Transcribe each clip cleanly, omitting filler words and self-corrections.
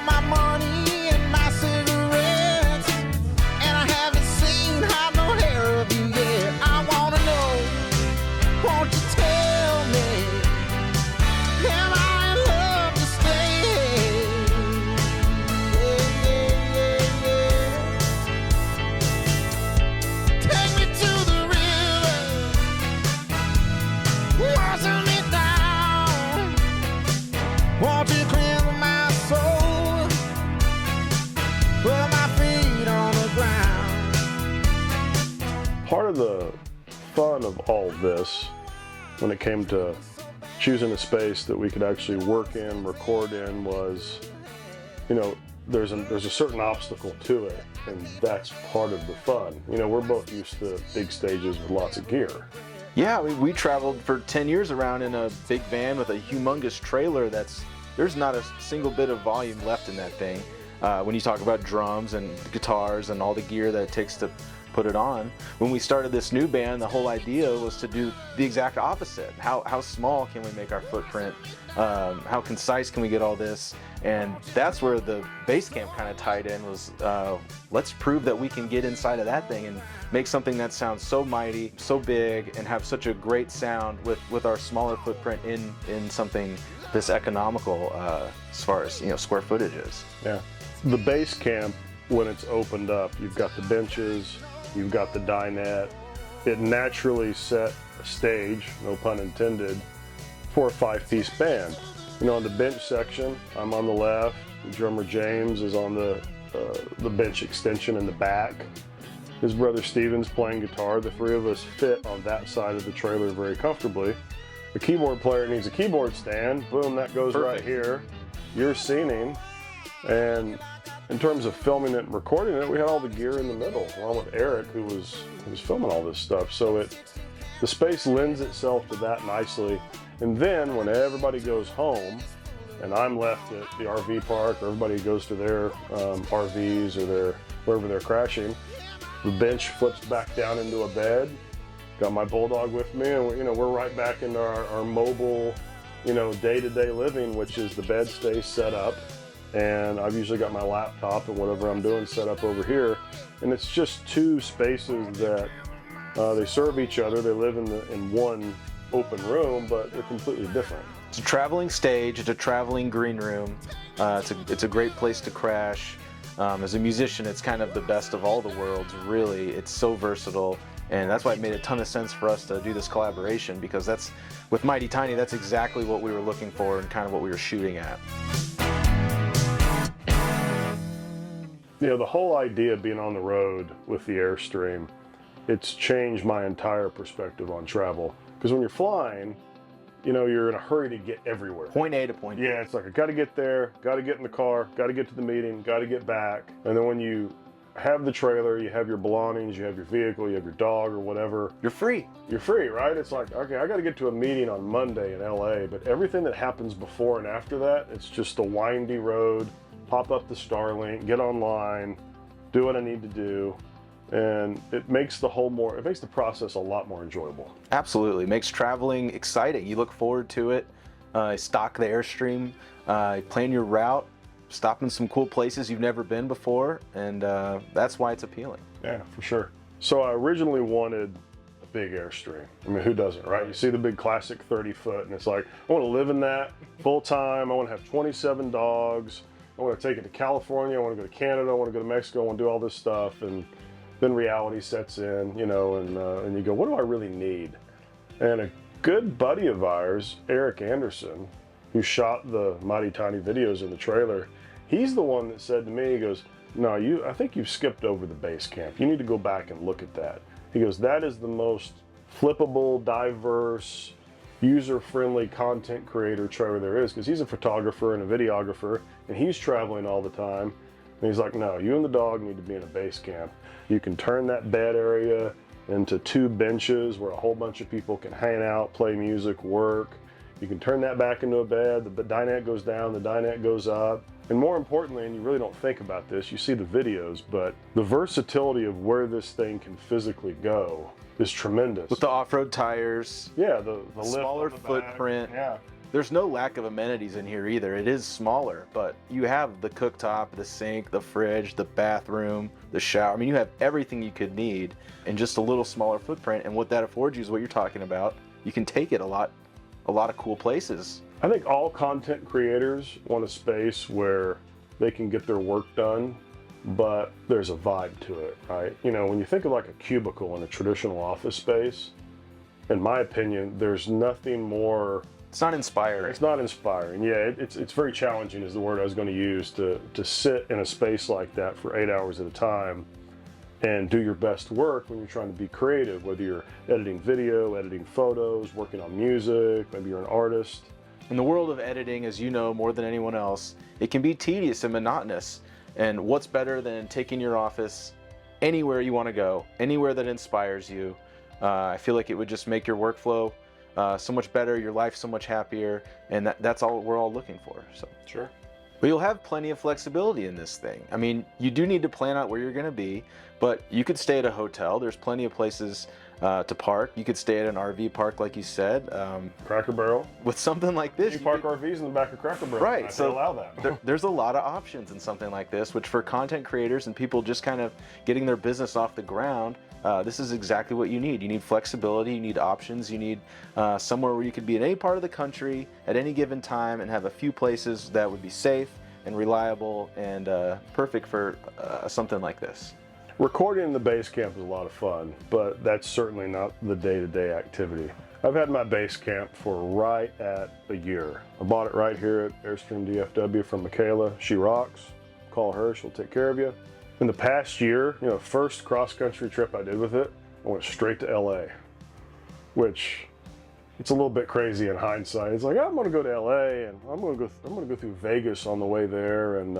all my money and my cigarettes, and I haven't seen hide no hair of you yet. I wanna know, won't you tell me, am I in love to stay? Yeah, yeah. Take me to the river, washing me down. Won't you cleanse my soul, put my feet on the ground. Part of the fun of all this, when it came to choosing a space that we could actually work in, record in, was, you know, there's a certain obstacle to it, and that's part of the fun. You know, we're both used to big stages with lots of gear. Yeah, we traveled for 10 years around in a big van with a humongous trailer there's not a single bit of volume left in that thing. When you talk about drums and guitars and all the gear that it takes to put it on. When we started this new band, the whole idea was to do the exact opposite. How small can we make our footprint? How concise can we get all this? And that's where the Basecamp kind of tied in, was let's prove that we can get inside of that thing and make something that sounds so mighty, so big, and have such a great sound with our smaller footprint in something this economical as far as, you know, square footage is. Yeah. The Basecamp, when it's opened up, you've got the benches, you've got the dinette. It naturally set a stage, no pun intended, for a 5-piece band. You know, on the bench section, I'm on the left. The drummer James is on the bench extension in the back. His brother Steven's playing guitar. The three of us fit on that side of the trailer very comfortably. The keyboard player needs a keyboard stand. Boom, that goes Perfect. right here. You're scening. And in terms of filming it and recording it, we had all the gear in the middle, along with Eric, who was filming all this stuff. So the space lends itself to that nicely. And then when everybody goes home, and I'm left at the RV park, or everybody goes to their RVs or wherever they're crashing, the bench flips back down into a bed. Got my bulldog with me, and we're right back into our mobile, day-to-day living, which is the bed stays set up, and I've usually got my laptop and whatever I'm doing set up over here, and it's just two spaces that they serve each other. They live in one open room, but they're completely different. It's a traveling stage, it's a traveling green room, it's a great place to crash. As a musician, it's kind of the best of all the worlds, really. It's so versatile, and that's why it made a ton of sense for us to do this collaboration, because with Mighty Tiny, that's exactly what we were looking for and kind of what we were shooting at. The whole idea of being on the road with the Airstream, it's changed my entire perspective on travel. Because when you're flying, you're in a hurry to get everywhere. Point A to point B. Yeah, it's like, I got to get there, got to get in the car, got to get to the meeting, got to get back. And then when you have the trailer, you have your belongings, you have your vehicle, you have your dog or whatever. You're free. You're free, right? It's like, okay, I got to get to a meeting on Monday in LA, but everything that happens before and after that, it's just a windy road, pop up the Starlink, get online, do what I need to do. And it makes the process a lot more enjoyable. Absolutely. It makes traveling exciting. You look forward to it. Stock the Airstream, plan your route, stop in some cool places you've never been before, and that's why it's appealing. Yeah, for sure. So I originally wanted a big Airstream. I mean, who doesn't, right? You see the big classic 30-foot, and it's like, I want to live in that full time. I want to have 27 dogs. I want to take it to California. I want to go to Canada. I want to go to Mexico. I want to do all this stuff. And then reality sets in, and you go, what do I really need? And a good buddy of ours, Eric Anderson, who shot the Mighty Tiny videos in the trailer, he's the one that said to me, he goes, no, I think you've skipped over the Basecamp. You need to go back and look at that. He goes, that is the most flippable, diverse, user-friendly content creator trailer there is, because he's a photographer and a videographer, and he's traveling all the time. And he's like, no, you and the dog need to be in a Basecamp. You can turn that bed area into 2 benches where a whole bunch of people can hang out, play music, work. You can turn that back into a bed. The dinette goes down, the dinette goes up. And more importantly, and you really don't think about this, you see the videos, but the versatility of where this thing can physically go is tremendous. With the off-road tires. Yeah, the lift smaller on the footprint. back. Yeah. There's no lack of amenities in here either. It is smaller, but you have the cooktop, the sink, the fridge, the bathroom, the shower. I mean, you have everything you could need in just a little smaller footprint. And what that affords you is what you're talking about. You can take it a lot of cool places. I think all content creators want a space where they can get their work done, but there's a vibe to it, right? You know, when you think of like a cubicle in a traditional office space, in my opinion, there's nothing more. It's not inspiring. It's not inspiring. Yeah, it's very challenging is the word I was going to use to sit in a space like that for 8 hours at a time and do your best work when you're trying to be creative, whether you're editing video, editing photos, working on music, maybe you're an artist. In the world of editing, as you know more than anyone else, it can be tedious and monotonous. And what's better than taking your office anywhere you want to go, anywhere that inspires you? I feel like it would just make your workflow so much better, your life so much happier, and that's all we're all looking for. So Sure. But you'll have plenty of flexibility in this thing. I mean, you do need to plan out where you're going to be, but you could stay at a hotel. There's plenty of places to park. You could stay at an RV park, like you said. Cracker Barrel. With something like this, You park RVs in the back of Cracker Barrel. Right, I so allow that. there's a lot of options in something like this, which for content creators and people just kind of getting their business off the ground, this is exactly what you need. You need flexibility, you need options, you need somewhere where you could be in any part of the country at any given time and have a few places that would be safe and reliable and perfect for something like this. Recording in the Basecamp is a lot of fun, but that's certainly not the day-to-day activity. I've had my Basecamp for right at a year. I bought it right here at Airstream DFW from Michaela. She rocks. Call her, she'll take care of you. In the past year, you know, first cross-country trip I did with it, I went straight to LA, which it's a little bit crazy in hindsight. It's like, I'm gonna go to LA and I'm gonna go through Vegas on the way there. And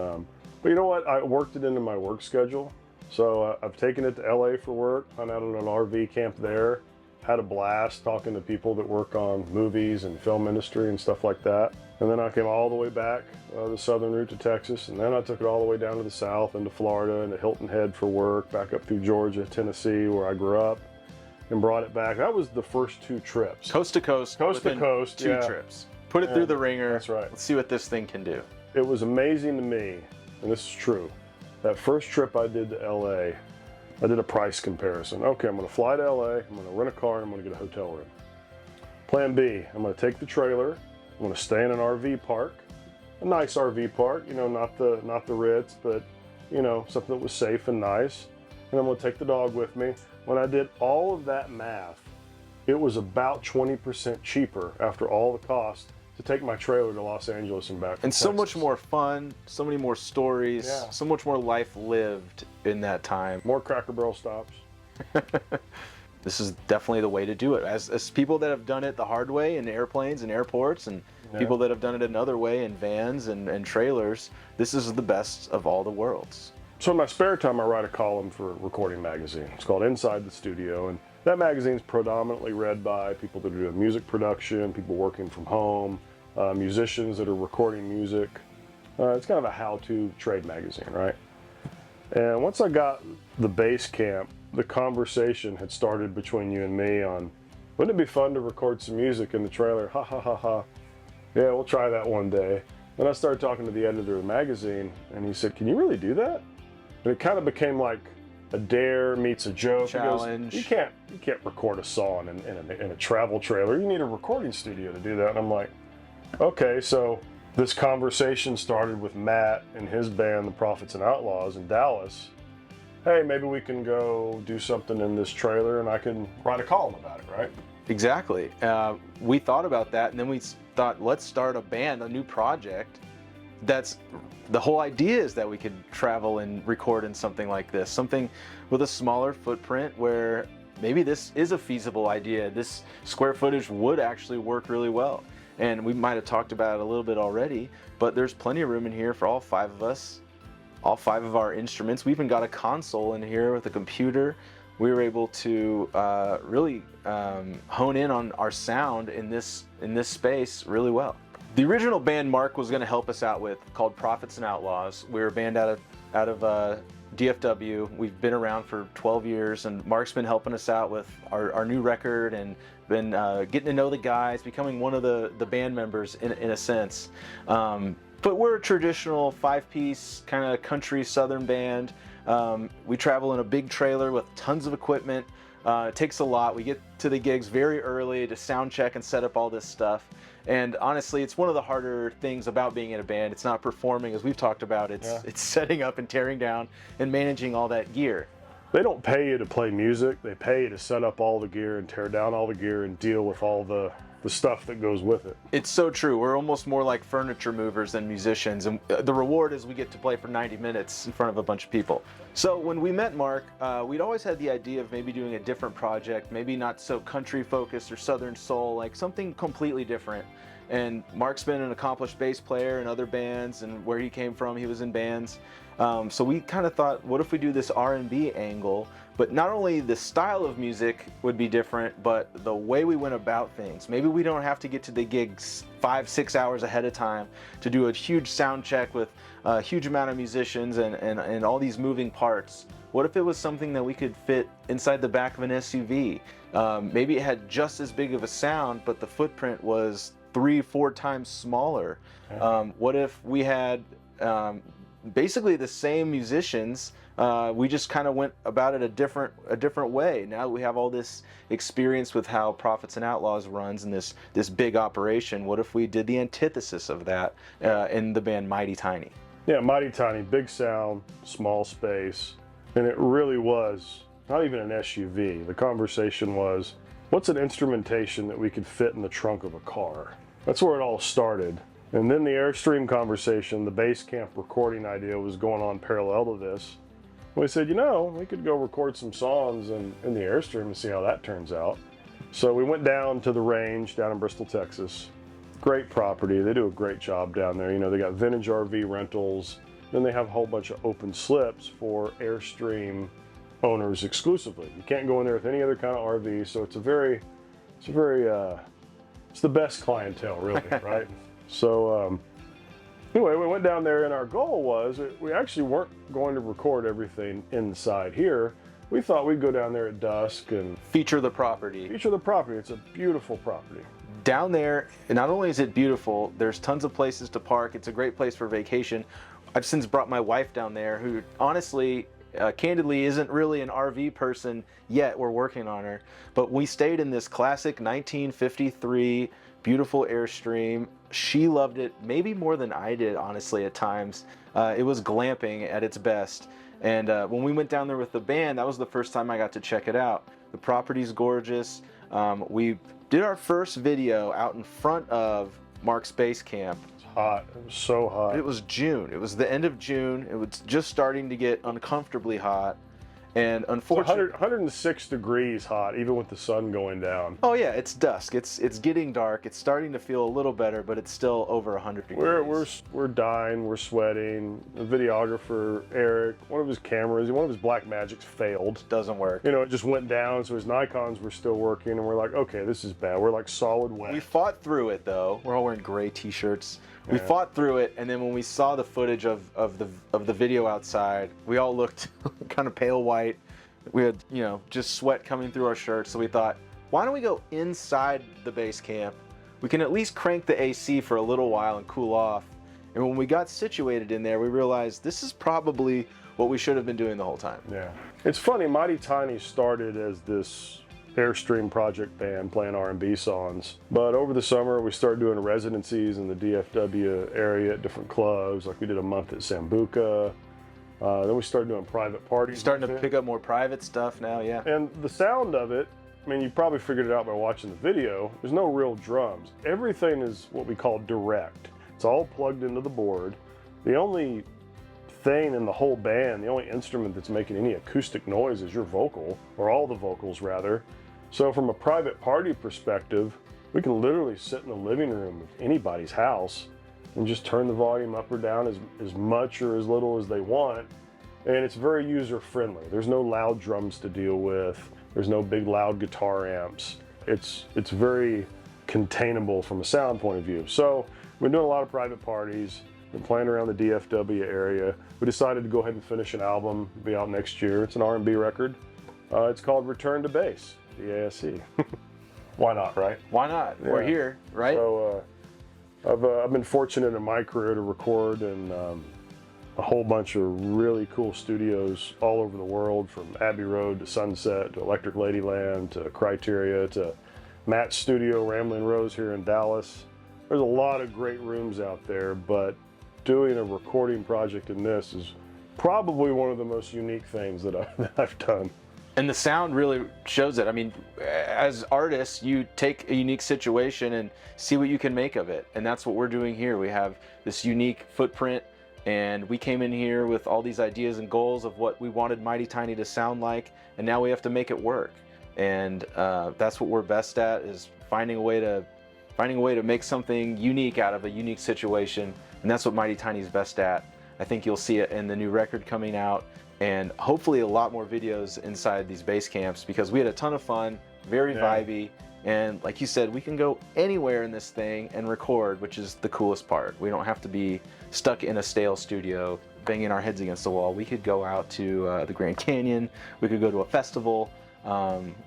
but you know what? I worked it into my work schedule. So I've taken it to LA for work, hung out on an RV camp there, had a blast talking to people that work on movies and film industry and stuff like that. And then I came all the way back the southern route to Texas, and then I took it all the way down to the south into Florida and to Hilton Head for work, back up through Georgia, Tennessee, where I grew up, and brought it back. That was the first 2 trips. Coast to coast. Coast to within coast, 2 yeah. trips. Put it through the ringer. That's right. Let's see what this thing can do. It was amazing to me, and this is true. That first trip I did to LA, I did a price comparison. Okay, I'm gonna fly to LA, I'm gonna rent a car, and I'm gonna get a hotel room. Plan B, I'm gonna take the trailer, I'm gonna stay in an RV park, a nice RV park, you know, not the Ritz, but you know, something that was safe and nice. And I'm gonna take the dog with me. When I did all of that math, it was about 20% cheaper after all the cost to take my trailer to Los Angeles and back. And so much more fun, so many more stories, Yeah. so much more life lived in that time. More Cracker Barrel stops. This is definitely the way to do it. As people that have done it the hard way in airplanes and airports, and people that have done it another way in vans and trailers, this is the best of all the worlds. So in my spare time, I write a column for Recording Magazine. It's called Inside the Studio, and that magazine's predominantly read by people that are doing music production, people working from home, musicians that are recording music. It's kind of a how-to trade magazine, right? And once I got the Basecamp, the conversation had started between you and me on, wouldn't it be fun to record some music in the trailer? Ha ha ha ha. Yeah, we'll try that one day. Then I started talking to the editor of the magazine, and he said, can you really do that? And it kind of became like a dare meets a joke. Challenge. He goes, you can't record a song in a travel trailer. You need a recording studio to do that. And I'm like, okay, so this conversation started with Matt and his band, the Prophets and Outlaws in Dallas. Hey, maybe we can go do something in this trailer and I can write a column about it, right? Exactly. We thought about that, and then we thought, let's start a band, a new project. That's the whole idea, is that we could travel and record in something like this, something with a smaller footprint where maybe this is a feasible idea. This square footage would actually work really well. And we might have talked about it a little bit already, but there's plenty of room in here for all 5 of us, all 5 of our instruments. We even got a console in here with a computer. We were able to really hone in on our sound in this space really well. The original band Mark was going to help us out with, called Prophets and Outlaws. We were a band out of DFW. We've been around for 12 years, and Mark's been helping us out with our new record and been getting to know the guys, becoming one of the band members in a sense. But we're a traditional 5-piece kind of country southern band. We travel in a big trailer with tons of equipment. It takes a lot. We get to the gigs very early to sound check and set up all this stuff. And honestly, it's one of the harder things about being in a band. It's not performing, as we've talked about. It's setting up and tearing down and managing all that gear. They don't pay you to play music. They pay you to set up all the gear and tear down all the gear and deal with all the stuff that goes with it. It's so true. We're almost more like furniture movers than musicians, and the reward is we get to play for 90 minutes in front of a bunch of people. So when we met Mark, we'd always had the idea of maybe doing a different project, maybe not so country focused or southern soul, like something completely different. And Mark's been an accomplished bass player in other bands, and where he came from, he was in bands. So we kind of thought, what if we do this R&B angle? But not only the style of music would be different, but the way we went about things. Maybe we don't have to get to the gigs 5-6 hours ahead of time to do a huge sound check with a huge amount of musicians and all these moving parts. What if it was something that we could fit inside the back of an SUV? Maybe it had just as big of a sound, but the footprint was 3-4 times smaller. What if we had basically the same musicians? We just kind of went about it a different way. Now we have all this experience with how Prophets and Outlaws runs and this big operation. What if we did the antithesis of that in the band Mighty Tiny? Yeah, Mighty Tiny, big sound, small space, and it really was not even an SUV. The conversation was, what's an instrumentation that we could fit in the trunk of a car? That's where it all started. And then the Airstream conversation, the Basecamp recording idea was going on parallel to this. We said, we could go record some songs in the Airstream and see how that turns out. So we went down to the range down in Bristol, Texas. Great property. They do a great job down there. They got vintage RV rentals. Then they have a whole bunch of open slips for Airstream owners exclusively. You can't go in there with any other kind of RV. So it's the best clientele, really, right? So anyway, we went down there, and our goal was we actually weren't going to record everything inside here. We thought we'd go down there at dusk and feature the property. It's a beautiful property. Down there, not only is it beautiful, there's tons of places to park. It's a great place for vacation. I've since brought my wife down there, who honestly, candidly, isn't really an RV person yet. We're working on her. But we stayed in this classic 1953 beautiful Airstream. She loved it maybe more than I did, honestly, at times. It was glamping at its best. And when we went down there with the band, that was the first time I got to check it out. The property's gorgeous. We did our first video out in front of Mark's Basecamp. It's hot. It was so hot. It was June. It was the end of June. It was just starting to get uncomfortably hot. And unfortunately, 106 degrees hot, even with the sun going down. Oh yeah, it's dusk. It's getting dark. It's starting to feel a little better, but it's still over 100 degrees. We're dying. We're sweating. The videographer Eric, one of his cameras, one of his Blackmagics failed. Doesn't work. It just went down. So his Nikons were still working, and we're like, okay, this is bad. We're like solid wet. We fought through it though. We're all wearing gray T-shirts. We fought through it, and then when we saw the footage of the video outside, we all looked kind of pale white. We had, just sweat coming through our shirts. So we thought, why don't we go inside the base camp? We can at least crank the AC for a little while and cool off. And when we got situated in there, we realized this is probably what we should have been doing the whole time. Yeah. It's funny, Mighty Tiny started as this Airstream project band playing R&B songs. But over the summer, we started doing residencies in the DFW area at different clubs. Like we did a month at Sambuca. Then we started doing private parties. Starting to pick up more private stuff now, yeah. And the sound of it, you probably figured it out by watching the video. There's no real drums. Everything is what we call direct. It's all plugged into the board. The only thing in the whole band, the only instrument that's making any acoustic noise is your vocal, or all the vocals rather. So from a private party perspective, we can literally sit in the living room of anybody's house and just turn the volume up or down as much or as little as they want. And it's very user friendly. There's no loud drums to deal with. There's no big loud guitar amps. It's very containable from a sound point of view. So We're doing a lot of private parties. Been playing around the DFW area. We decided to go ahead and finish an album, be out next year. It's an R&B record. It's called Return to Base, BASE. Why not, right? Why not? Yeah. We're here, right? So I've been fortunate in my career to record in a whole bunch of really cool studios all over the world, from Abbey Road to Sunset to Electric Ladyland to Criteria to Matt's studio, Ramblin' Rose here in Dallas. There's a lot of great rooms out there, but doing a recording project in this is probably one of the most unique things that I've done. And the sound really shows it. I mean, as artists, you take a unique situation and see what you can make of it. And that's what we're doing here. We have this unique footprint, and we came in here with all these ideas and goals of what we wanted Mighty Tiny to sound like, and now we have to make it work. And that's what we're best at, is finding a way to make something unique out of a unique situation. And that's what Mighty Tiny's best at. I think you'll see it in the new record coming out, and hopefully a lot more videos inside these base camps, because we had a ton of fun, very vibey, and like you said, we can go anywhere in this thing and record, which is the coolest part. We don't have to be stuck in a stale studio banging our heads against the wall. We could go out to the Grand Canyon, we could go to a festival,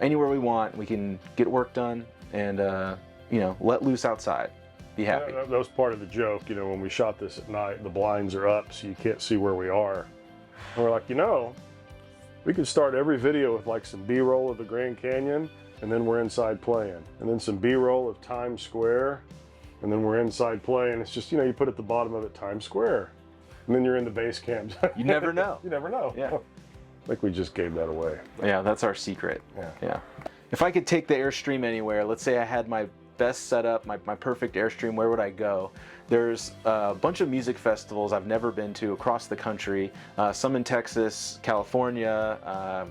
anywhere we want. We can get work done and you know, let loose outside. Be happy. That was part of the joke, you know, when we shot this at night, the blinds are up so you can't see where we are. And we're like, you know, we could start every video with like some B-roll of the Grand Canyon, and then we're inside playing. And then some B-roll of Times Square, and then we're inside playing. It's just, you know, you put at the bottom of it Times Square, and then you're in the base camp. You never know. You never know. Yeah. I think we just gave that away. Yeah, that's our secret. Yeah. If I could take the Airstream anywhere, let's say I had my best setup, my perfect Airstream, where would I go? There's a bunch of music festivals I've never been to across the country, some in Texas, California,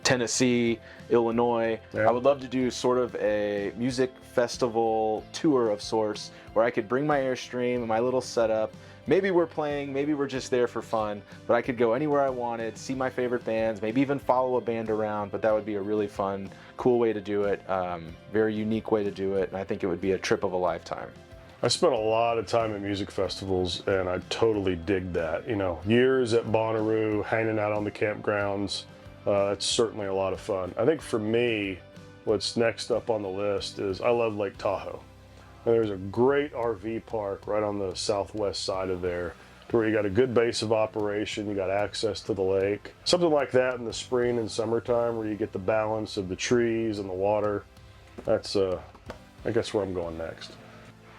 Tennessee, Illinois. Yeah. I would love to do sort of a music festival tour of sorts where I could bring my Airstream and my little setup. Maybe we're playing, maybe we're just there for fun, but I could go anywhere I wanted, see my favorite bands, maybe even follow a band around, but that would be a really fun, cool way to do it, very unique way to do it, and I think it would be a trip of a lifetime. I spent a lot of time at music festivals, and I totally dig that. You know, years at Bonnaroo, hanging out on the campgrounds. It's certainly a lot of fun. I think for me, what's next up on the list is I love Lake Tahoe. And there's a great RV park right on the southwest side of there, where you got a good base of operation, you got access to the lake. Something like that in the spring and summertime, where you get the balance of the trees and the water. That's, I guess, where I'm going next.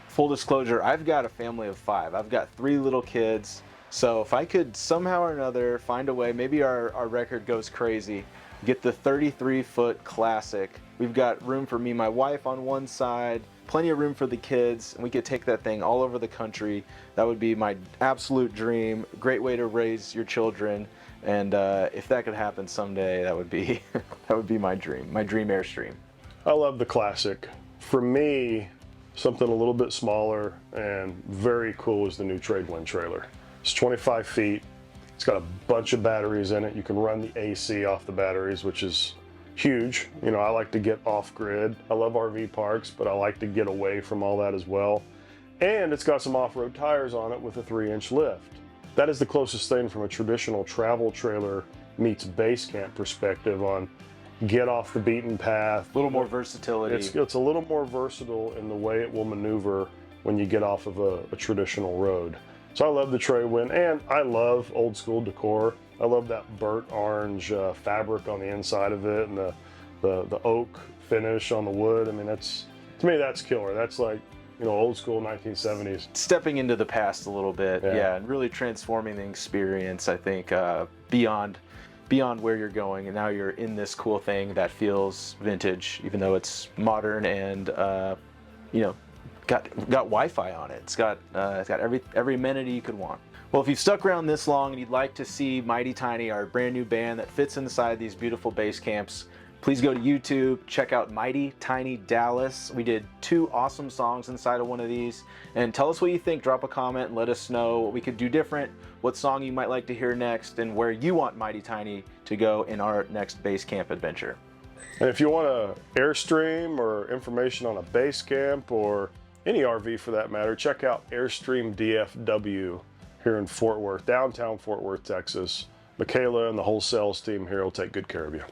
Full disclosure, I've got a family of 5. I've got 3 little kids. So if I could somehow or another find a way, maybe our record goes crazy, get the 33-foot classic. We've got room for me and my wife on one side, plenty of room for the kids, and we could take that thing all over the country. That would be my absolute dream. Great way to raise your children. And if that could happen someday, that would be that would be my dream Airstream. I love the classic. For me, something a little bit smaller and very cool is the new Tradewind trailer. It's 25 feet. It's got a bunch of batteries in it. You can run the AC off the batteries, which is huge. You know, I like to get off grid. I love RV parks, but I like to get away from all that as well. And it's got some off-road tires on it with a 3-inch lift. That is the closest thing from a traditional travel trailer meets Basecamp perspective on get off the beaten path. A little more versatility. It's a little more versatile in the way it will maneuver when you get off of a traditional road. So I love the Tradewind, and I love old school decor. I love that burnt orange fabric on the inside of it, and the oak finish on the wood. I mean, to me, that's killer. That's like, you know, old school 1970s. Stepping into the past a little bit, yeah, and really transforming the experience, I think, beyond where you're going, and now you're in this cool thing that feels vintage, even though it's modern and, you know, got Wi-Fi on it. It's got every amenity you could want. Well, if you've stuck around this long and you'd like to see Mighty Tiny, our brand new band that fits inside these beautiful base camps, please go to YouTube, check out Mighty Tiny Dallas. We did 2 awesome songs inside of one of these, and tell us what you think. Drop a comment and let us know what we could do different, what song you might like to hear next, and where you want Mighty Tiny to go in our next base camp adventure. And if you want an Airstream or information on a base camp or any RV for that matter, check out Airstream DFW here in Fort Worth, downtown Fort Worth, Texas. Michaela and the whole sales team here will take good care of you.